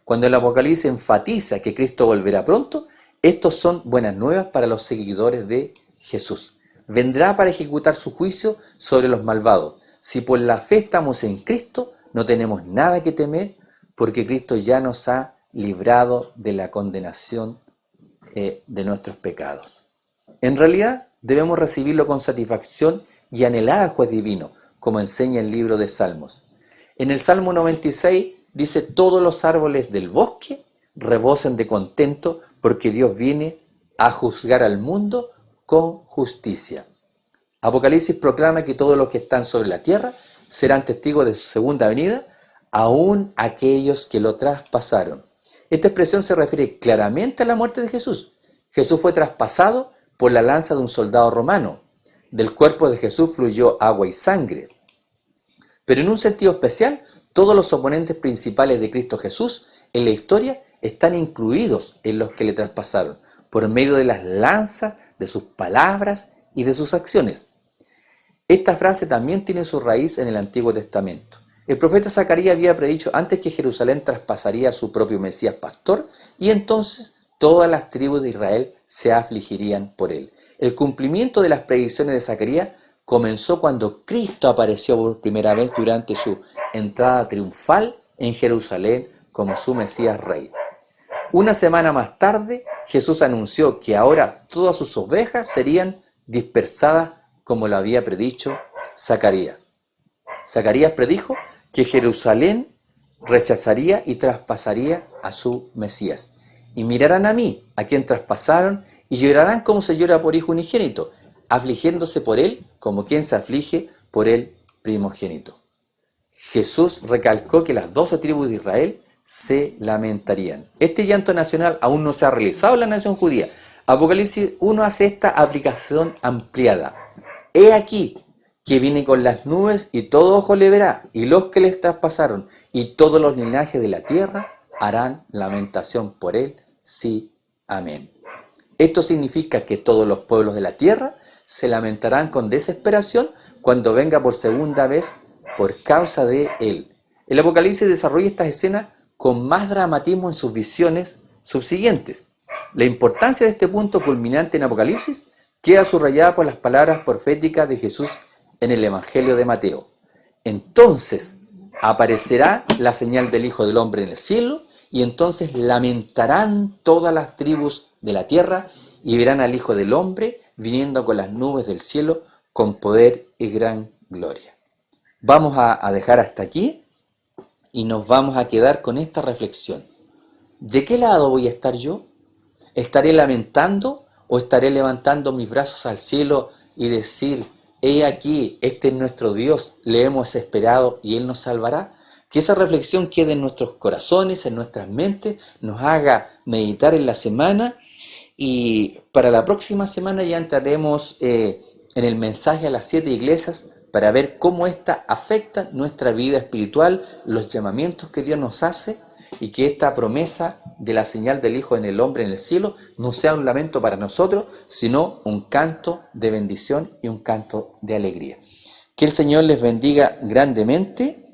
Cuando el Apocalipsis enfatiza que Cristo volverá pronto, estos son buenas nuevas para los seguidores de Jesús. Vendrá para ejecutar su juicio sobre los malvados. Si por la fe estamos en Cristo, no tenemos nada que temer, porque Cristo ya nos ha librado de la condenación de nuestros pecados. En realidad, debemos recibirlo con satisfacción y anhelar al juez divino, como enseña el libro de Salmos. En el Salmo 96 dice: todos los árboles del bosque rebosan de contento porque Dios viene a juzgar al mundo con justicia. Apocalipsis proclama que todos los que están sobre la tierra serán testigos de su segunda venida, aun aquellos que lo traspasaron. Esta expresión se refiere claramente a la muerte de Jesús. Jesús fue traspasado por la lanza de un soldado romano. Del cuerpo de Jesús fluyó agua y sangre. Pero en un sentido especial, todos los oponentes principales de Cristo Jesús en la historia están incluidos en los que le traspasaron, por medio de las lanzas, de sus palabras y de sus acciones. Esta frase también tiene su raíz en el Antiguo Testamento. El profeta Zacarías había predicho antes que Jerusalén traspasaría a su propio Mesías pastor, y entonces todas las tribus de Israel se afligirían por él. El cumplimiento de las predicciones de Zacarías comenzó cuando Cristo apareció por primera vez durante su entrada triunfal en Jerusalén como su Mesías Rey. Una semana más tarde, Jesús anunció que ahora todas sus ovejas serían dispersadas como lo había predicho Zacarías. Zacarías predijo que Jerusalén rechazaría y traspasaría a su Mesías. Y mirarán a mí, a quien traspasaron, y llorarán como se llora por hijo unigénito, afligiéndose por él como quien se aflige por el primogénito. Jesús recalcó que las 12 tribus de Israel se lamentarían. Este llanto nacional aún no se ha realizado en la nación judía. Apocalipsis 1 hace esta aplicación ampliada. He aquí que viene con las nubes y todo ojo le verá, y los que les traspasaron y todos los linajes de la tierra harán lamentación por él. Sí, amén. Esto significa que todos los pueblos de la tierra se lamentarán con desesperación cuando venga por segunda vez por causa de él. El Apocalipsis desarrolla estas escenas con más dramatismo en sus visiones subsiguientes. La importancia de este punto culminante en Apocalipsis queda subrayada por las palabras proféticas de Jesús en el Evangelio de Mateo. Entonces aparecerá la señal del Hijo del Hombre en el cielo, y entonces lamentarán todas las tribus de la tierra y verán al Hijo del Hombre viniendo con las nubes del cielo con poder y gran gloria. Vamos a dejar hasta aquí y nos vamos a quedar con esta reflexión. ¿De qué lado voy a estar yo? ¿Estaré lamentando o estaré levantando mis brazos al cielo y decir: he aquí, este es nuestro Dios, le hemos esperado y Él nos salvará? Que esa reflexión quede en nuestros corazones, en nuestras mentes, nos haga meditar en la semana, y para la próxima semana ya entraremos en el mensaje a las 7 iglesias para ver cómo ésta afecta nuestra vida espiritual, los llamamientos que Dios nos hace, y que esta promesa de la señal del Hijo en el hombre en el cielo no sea un lamento para nosotros, sino un canto de bendición y un canto de alegría. Que el Señor les bendiga grandemente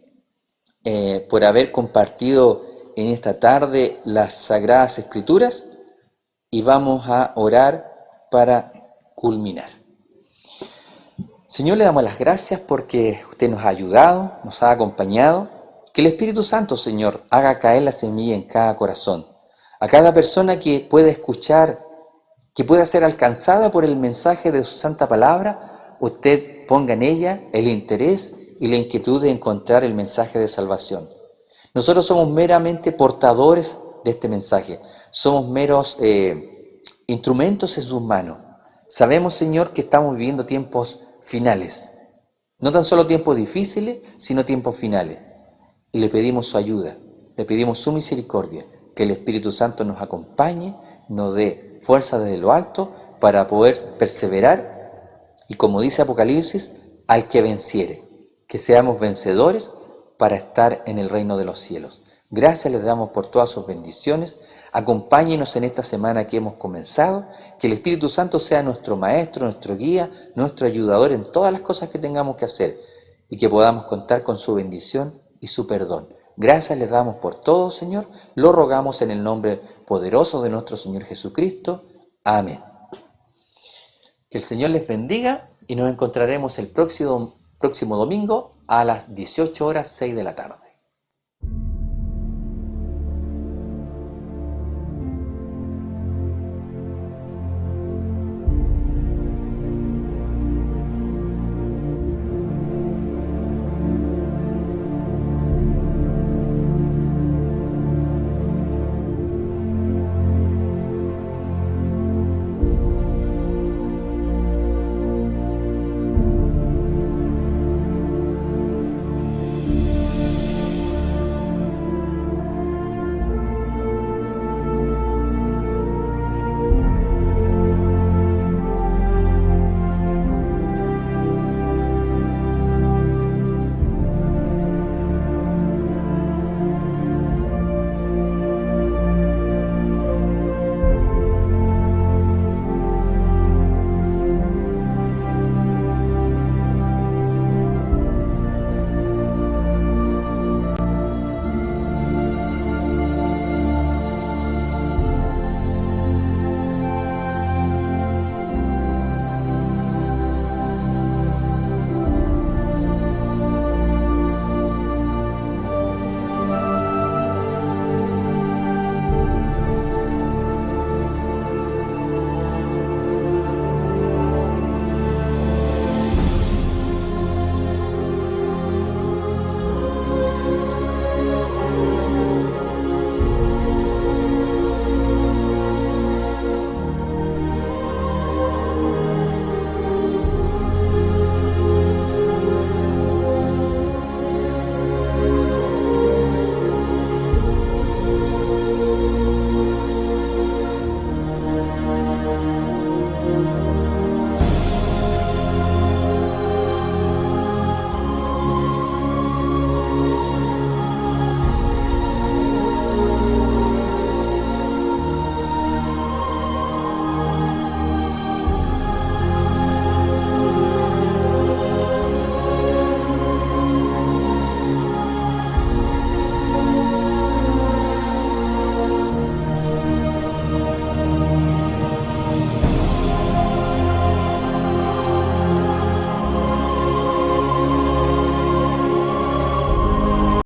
por haber compartido en esta tarde las Sagradas Escrituras, y vamos a orar para culminar. Señor, le damos las gracias porque usted nos ha ayudado, nos ha acompañado. Que el Espíritu Santo, Señor, haga caer la semilla en cada corazón. A cada persona que pueda escuchar, que pueda ser alcanzada por el mensaje de su santa palabra, usted ponga en ella el interés y la inquietud de encontrar el mensaje de salvación. Nosotros somos meramente portadores de este mensaje. Somos meros instrumentos en sus manos. Sabemos, Señor, que estamos viviendo tiempos finales. No tan solo tiempos difíciles, sino tiempos finales. Y le pedimos su ayuda, le pedimos su misericordia, que el Espíritu Santo nos acompañe, nos dé fuerza desde lo alto para poder perseverar, y como dice Apocalipsis, al que venciere, que seamos vencedores para estar en el reino de los cielos. Gracias les damos por todas sus bendiciones. Acompáñenos en esta semana que hemos comenzado, que el Espíritu Santo sea nuestro maestro, nuestro guía, nuestro ayudador en todas las cosas que tengamos que hacer. y que podamos contar con su bendición y su perdón. Gracias les damos por todo, Señor. Lo rogamos en el nombre poderoso de nuestro Señor Jesucristo. Amén. Que el Señor les bendiga y nos encontraremos el próximo domingo a las 18 horas 6 de la tarde.